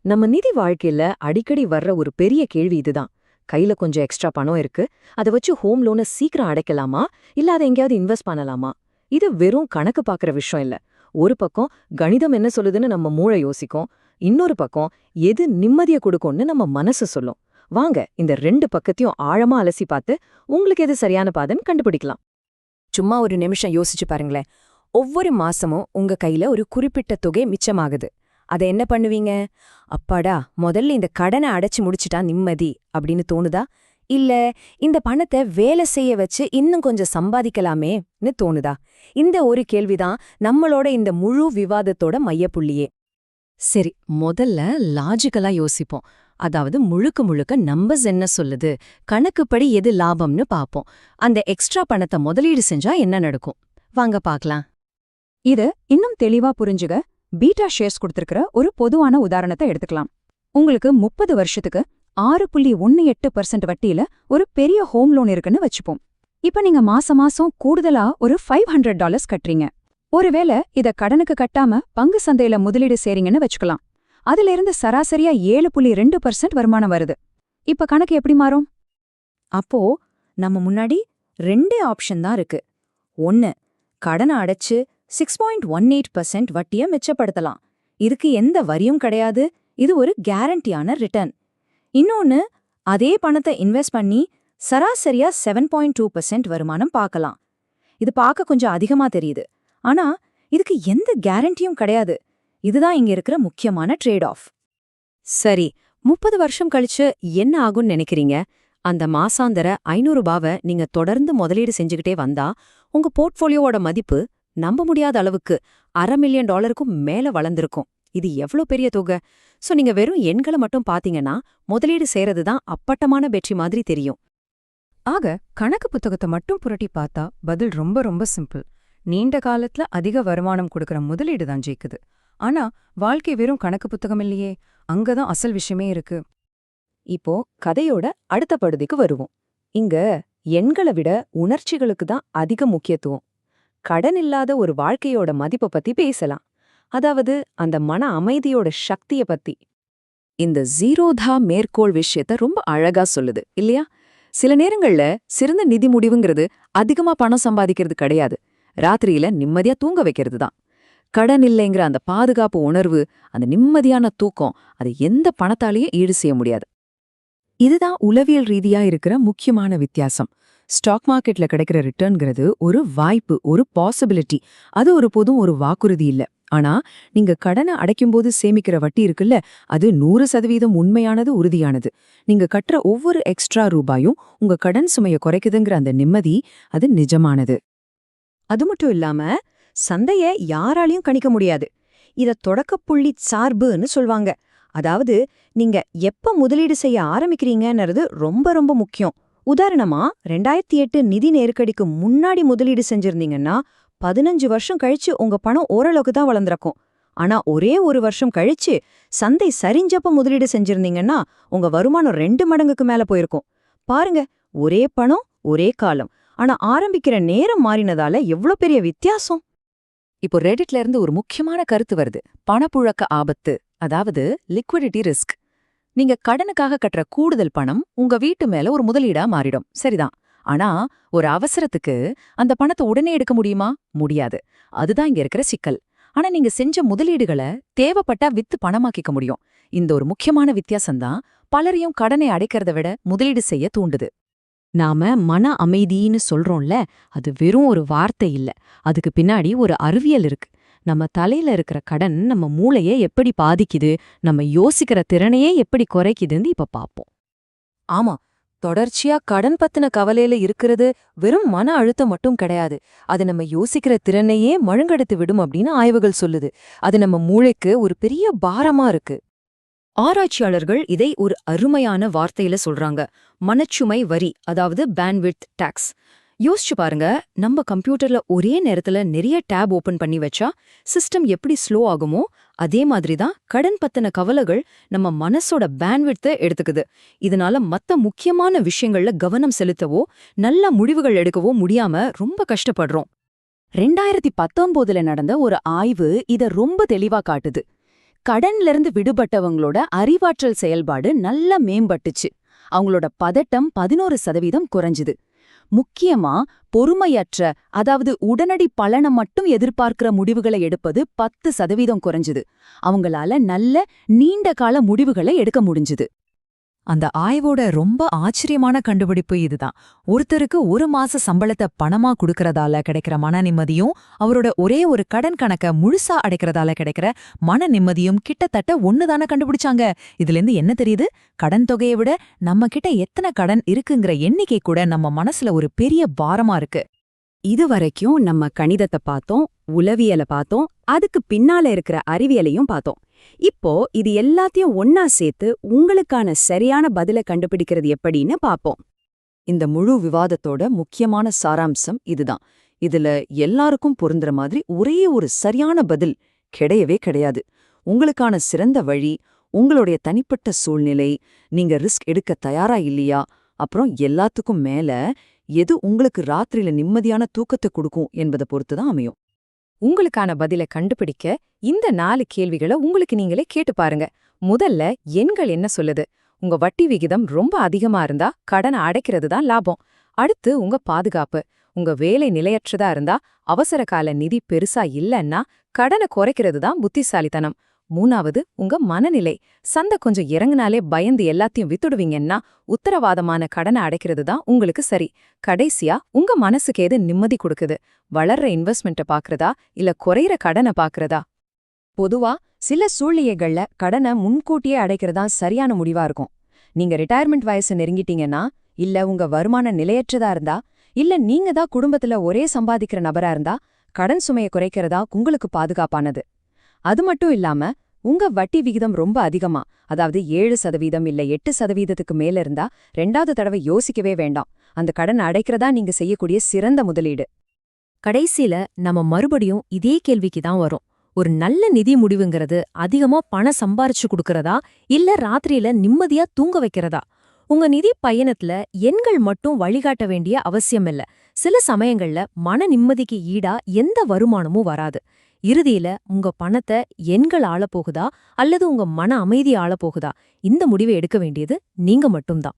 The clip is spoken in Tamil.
நம்ம நிதி வாழ்க்கையில அடிக்கடி வர்ற ஒரு பெரிய கேள்வி இதுதான். கையில கொஞ்சம் எக்ஸ்ட்ரா பணம் இருக்கு. அதை வச்சு ஹோம் லோனை சீக்கிரம் அடைக்கலாமா, இல்ல அதை எங்கேயாவது இன்வெஸ்ட் பண்ணலாமா? இது வெறும் கணக்கு பாக்குற விஷயம் இல்ல. ஒரு பக்கம் கணிதம் என்ன சொல்லுதுன்னு நம்ம மூளை யோசிக்கும். இன்னொரு பக்கம் எது நிம்மதியை கொடுக்கும்னு நம்ம மனசு சொல்லும். வாங்க இந்த ரெண்டு பக்கத்தையும் ஆழமா அலசி பார்த்து உங்களுக்கு எது சரியான பாதைன்னு கண்டுபிடிக்கலாம். சும்மா ஒரு நிமிஷம் யோசிச்சு பாருங்களேன். ஒவ்வொரு மாசமும் உங்க கையில ஒரு குறிப்பிட்ட தொகை மிச்சமாகுது. அதை என்ன பண்ணுவீங்க? அப்பாடா, முதல்ல இந்த கடனை அடைச்சு முடிச்சிட்டா நிம்மதி அப்படின்னு தோணுதா? இல்ல இந்த பணத்தை வேலை செய்ய வச்சு இன்னும் கொஞ்சம் சம்பாதிக்கலாமேன்னு தோணுதா? இந்த ஒரு கேள்விதான் நம்மளோட இந்த முழு விவாதத்தோட மையப்புள்ளியே. சரி, முதல்ல லாஜிக்கலா யோசிப்போம். அதாவது முழுக்க முழுக்க நம்பர்ஸ் என்ன சொல்லுது, கணக்குப்படி எது லாபம்னு பாப்போம். அந்த எக்ஸ்ட்ரா பணத்தை முதலீடு செஞ்சா என்ன நடக்கும்? வாங்க பாக்கலாம். இத இன்னும் தெளிவா புரிஞ்சுக பீட்டா ஷேர்ஸ் கொடுத்திருக்கிற ஒரு பொதுவான உதாரணத்தை எடுத்துக்கலாம். உங்களுக்கு 30 வருஷத்துக்கு 6.18% வட்டியில ஒரு பெரிய ஹோம் லோன் இருக்குன்னு வச்சுப்போம். இப்ப நீங்க மாசம் மாசம் கூடுதலா ஒரு $500 கட்டுறீங்க. ஒருவேளை இத கடனுக்கு கட்டாம பங்கு சந்தையில முதலீடு செய்றீங்கன்னு வச்சுக்கலாம். அதுல இருந்து சராசரியா 7.2% வருமானம் வருது. இப்ப கணக்கு எப்படி மாறும்? அப்போ நம்ம முன்னாடி ரெண்டே ஆப்ஷன் தான் இருக்கு. ஒன்னு, கடனை அடைச்சு 6.18% வட்டியை மிச்சப்படுத்தலாம். இதுக்கு எந்த வரியும் கிடையாது. இது ஒரு கேரண்டியான ரிட்டர்ன். இன்னொன்னு, அதே பணத்தை இன்வெஸ்ட் பண்ணி சராசரியா 7.2% வருமானம் பார்க்கலாம். இது பார்க்க கொஞ்சம் அதிகமா தெரியுது. ஆனா இதுக்கு எந்த கேரண்டியும் கிடையாது. இதுதான் இங்க இருக்கிற முக்கியமான ட்ரேட் ஆஃப். சரி, 30 வருஷம் கழிச்சு என்ன ஆகும்னு நினைக்கிறீங்க? அந்த மாசாந்தர 500 ரூபாவை நீங்க தொடர்ந்து முதலீடு செஞ்சுக்கிட்டே வந்தா உங்க போர்ட்ஃபோலியோவோட மதிப்பு நம்ப முடியாத அளவுக்கு $500,000 மேல வளர்ந்திருக்கும். இது எவ்வளோ பெரிய தொகை! சோ நீங்க வெறும் எண்களை மட்டும் பாத்தீங்கன்னா முதலீடு செய்யறதுதான் அப்பட்டமான வெற்றி மாதிரி தெரியும். ஆக கணக்கு புத்தகத்தை மட்டும் புரட்டி பார்த்தா பதில் ரொம்ப ரொம்ப சிம்பிள். நீண்ட காலத்துல அதிக வருமானம் கொடுக்கற முதலீடு தான் ஜெயிக்குது. ஆனா வாழ்க்கை வெறும் கணக்கு புத்தகம் இல்லையே, அங்கதான் அசல் விஷயமே இருக்கு. இப்போ கதையோட அடுத்த பகுதிக்கு வருவோம். இங்க எண்களை விட உணர்ச்சிகளுக்கு தான் அதிக முக்கியத்துவம். கடன் இல்லாத ஒரு வாழ்க்கையோட மதிப்பை பத்தி பேசலாம். அதாவது அந்த மன அமைதியோட சக்திய பத்தி. இந்த ஜீரோதா மேற்கோள் விஷயத்த ரொம்ப அழகா சொல்லுது இல்லையா? சில நேரங்கள்ல சிறந்த நிதி முடிவுங்கிறது அதிகமா பணம் சம்பாதிக்கிறது கிடையாது, ராத்திரியில நிம்மதியா தூங்க வைக்கிறது தான். கடன் இல்லைங்கிற அந்த பாதுகாப்பு உணர்வு, அந்த நிம்மதியான தூக்கம், அது எந்த பணத்தாலேயே ஈடு செய்ய முடியாது. இதுதான் உளவியல் ரீதியா இருக்கிற முக்கியமான வித்தியாசம். ஸ்டாக் மார்க்கெட்ல கிடைக்கிற ரிட்டர்ன்கிறது ஒரு வாய்ப்பு, ஒரு பாசிபிலிட்டி. அது ஒருபோதும் ஒரு வாக்குறுதி இல்ல. ஆனா நீங்க கடனை அடைக்கும்போது சேமிக்கிற வட்டி இருக்குல்ல, அது 100% உண்மையானது, உறுதியானது. நீங்க கட்டுற ஒவ்வொரு எக்ஸ்ட்ரா ரூபாயும் உங்க கடன் சுமையை குறைக்குதுங்கிற அந்த நிம்மதி, அது நிஜமானது. அது மட்டும் இல்லாம சந்தைய யாராலையும் கணிக்க முடியாது. இத தொடக்கப்புள்ளி சார்புன்னு சொல்வாங்க. அதாவது நீங்க எப்ப முதலீடு செய்ய ஆரம்பிக்கிறீங்கன்றது ரொம்ப ரொம்ப முக்கியம். உதாரணமா 2008 நிதி நெருக்கடிக்கு முன்னாடி முதலீடு செஞ்சிருந்தீங்கன்னா 15 வருஷம் கழிச்சு உங்க பணம் ஓரளவுக்கு தான் வளர்ந்திருக்கும். ஆனா ஒரே ஒரு வருஷம் கழிச்சு சந்தை சரிஞ்சப்ப முதலீடு செஞ்சிருந்தீங்கன்னா உங்க வருமானம் 2 மடங்குக்கு மேல போயிருக்கும். பாருங்க, ஒரே பணம் ஒரே காலம், ஆனா ஆரம்பிக்கிற நேரம் மாறினதால எவ்ளோ பெரிய வித்தியாசம். இப்போ ரெடிட்ல இருந்து ஒரு முக்கியமான கருத்து வருது. பணப்புழக்க ஆபத்து, அதாவது லிக்விடிட்டி ரிஸ்க். நீங்க கடனுக்காக கட்டுற கூடுதல் பணம் உங்க வீட்டு மேல ஒரு முதலீடா மாறிடும், சரிதான். ஆனா ஒரு அவசரத்துக்கு அந்த பணத்தை உடனே எடுக்க முடியுமா? முடியாது. அதுதான் இங்க இருக்கிற சிக்கல். ஆனா நீங்க செஞ்ச முதலீடுகளை தேவைப்பட்டா வித்து பணமாக்கிக்க முடியும். இந்த ஒரு முக்கியமான வித்தியாசம்தான் பலரையும் கடனை அடைக்கிறத விட முதலீடு செய்ய தூண்டுது. நாம மன அமைதின்னு சொல்றோம்ல, அது வெறும் ஒரு வார்த்தை இல்ல. அதுக்கு பின்னாடி ஒரு அறிவியல் இருக்கு. நம்ம தலையில இருக்கிற கடன் நம்ம மூளையை எப்படி பாதிக்குது, நம்ம யோசிக்கிற திறனையே எப்படி குறைக்குதுன்னு இப்ப பாப்போம். ஆமா, தொடர்ச்சியா கடன் பத்தின கவலையில இருக்கிறது வெறும் மன அழுத்தம் மட்டும் கிடையாது. அது நம்ம யோசிக்கிற திறனையே மழுங்கெடுத்து விடும் அப்படின்னு ஆய்வுகள் சொல்லுது. அது நம்ம மூளைக்கு ஒரு பெரிய பாரமா இருக்கு. ஆராய்ச்சியாளர்கள் இதை ஒரு அருமையான வார்த்தையில சொல்றாங்க. மனச்சுமை வரி, அதாவது பேண்ட்விட்த் டாக்ஸ். யோசிச்சு பாருங்க, நம்ம கம்ப்யூட்டர்ல ஒரே நேரத்துல நிறைய டேப் ஓபன் பண்ணி வச்சா சிஸ்டம் எப்படி ஸ்லோ ஆகுமோ அதே மாதிரிதான் கடன் பத்தின கவலைகள் நம்ம மனசோட பேண்ட்விட்த்தை எடுத்துக்குது. இதனால மத்த முக்கியமான விஷயங்கள்ல கவனம் செலுத்தவோ நல்ல முடிவுகள் எடுக்கவோ முடியாம ரொம்ப கஷ்டப்படுறோம். 2019 நடந்த ஒரு ஆய்வு இத ரொம்ப தெளிவா காட்டுது. கடன்ல இருந்து விடுபட்டவங்களோட அறிவாற்றல் செயல்பாடு நல்லா மேம்பட்டுச்சு. அவங்களோட பதட்டம் 11% குறைஞ்சுது. முக்கியமா பொறுமையற்ற, அதாவது உடனடி பலனை மட்டும் எதிர்பார்க்கிற முடிவுகளை எடுப்பது 10% குறைஞ்சுது. அவங்களால நல்ல நீண்ட கால முடிவுகளை எடுக்க முடிஞ்சுது. அந்த ஆய்வோட ரொம்ப ஆச்சரியமான கண்டுபிடிப்பு இதுதான். ஒருத்தருக்கு 1 மாச சம்பளத்தை பணமா குடுக்கறதால கிடைக்கிற மன நிம்மதியும் அவரோட ஒரே ஒரு கடன் கணக்க முழுசா அடைக்கிறதால கிடைக்கிற மன நிம்மதியும் கிட்டத்தட்ட ஒண்ணுதானே கண்டுபிடிச்சாங்க. இதுல இருந்து என்ன தெரியுது? கடன் தொகையை விட நம்ம கிட்ட எத்தனை கடன் இருக்குங்கிற எண்ணிக்கை கூட நம்ம மனசுல ஒரு பெரிய பாரமா இருக்கு. இதுவரைக்கும் நம்ம கணிதத்தை பார்த்தோம், உளவியலை பார்த்தோம், அதுக்கு பின்னால இருக்கிற அறிவியலையும் பார்த்தோம். இப்போ இது எல்லாத்தையும் ஒன்னா சேர்த்து உங்களுக்கான சரியான பதிலை கண்டுபிடிக்கிறது எப்படின்னு பாப்போம். இந்த முழு விவாதத்தோட முக்கியமான சாராம்சம் இதுதான். இதுல எல்லாருக்கும் பொருந்துற மாதிரி ஒரே ஒரு சரியான பதில் கிடையவே கிடையாது. உங்களுக்கான சிறந்த வழி, உங்களுடைய தனிப்பட்ட சூழ்நிலை, நீங்க ரிஸ்க் எடுக்க தயாரா இல்லையா, அப்புறம் எல்லாத்துக்கும் மேல எது உங்களுக்கு ராத்திரியில நிம்மதியான தூக்கத்தை கொடுக்கும் என்பதை பொறுத்துதான் அமையும். உங்களுக்கான பதிலை கண்டுபிடிக்க இந்த 4 கேள்விகளை உங்களுக்கு நீங்களே கேட்டு பாருங்க. முதல்ல, எண்கள் என்ன சொல்லுது? உங்க வட்டி விகிதம் ரொம்ப அதிகமா இருந்தா கடனை அடைக்கிறது தான் லாபம். அடுத்து, உங்க பாதுகாப்பு. உங்க வேலை நிலையற்றதா இருந்தா, அவசர கால நிதி பெருசா இல்லன்னா கடனை குறைக்கிறது தான் புத்திசாலித்தனம். 3வது, உங்க மனநிலை. சந்தை கொஞ்சம் இறங்குனாலே பயந்து எல்லாத்தையும் வித்துடுவீங்கன்னா உத்தரவாதமான கடனை அடைக்கிறது தான் உங்களுக்கு சரி. கடைசியா, உங்க மனசுக்கு எது நிம்மதி கொடுக்குது? வளர்ற இன்வெஸ்ட்மெண்ட்டை பாக்குறதா இல்ல குறையிற கடனை பாக்குறதா? பொதுவா சில சூழ்நிலைகள்ல கடனை முன்கூட்டியே அடைக்கிறதா சரியான முடிவா இருக்கும். நீங்க ரிட்டையர்மெண்ட் வயசு நெருங்கிட்டீங்கன்னா, இல்ல உங்க வருமானம் நிலையற்றதா இருந்தா, இல்ல நீங்க தான் குடும்பத்துல ஒரே சம்பாதிக்கிற நபரா இருந்தா, கடன் சுமையை குறைக்கிறதா உங்களுக்கு பாதுகாப்பானது. அது மட்டும் இல்லாம, உங்க வட்டி விகிதம் ரொம்ப அதிகமா, அதாவது 7% இல்ல 8%க்கு மேல இருந்தா 2வது தடவை யோசிக்கவே வேண்டாம். அந்த கடன் அடைக்கிறதா நீங்க செய்யக்கூடிய சிறந்த முதலீடு. கடைசியில நம்ம மறுபடியும் இதே கேள்விக்கு தான் வரும். ஒரு நல்ல நிதி முடிவுங்கிறது அதிகமா பணம் சம்பாரிச்சு கொடுக்கறதா இல்ல ராத்திரியில நிம்மதியா தூங்க வைக்கிறதா? உங்க நிதி பயணத்துல எண்கள் மட்டும் வழிகாட்ட வேண்டிய அவசியம் இல்ல. சில சமயங்கள்ல மன நிம்மதிக்கு ஈடா எந்த வருமானமும் வராது. இறுதியில உங்க பணத்தை எண்கள் ஆளப்போகுதா அல்லது உங்க மன அமைதி ஆளப்போகுதா? இந்த முடிவை எடுக்க வேண்டியது நீங்க மட்டும்தான்.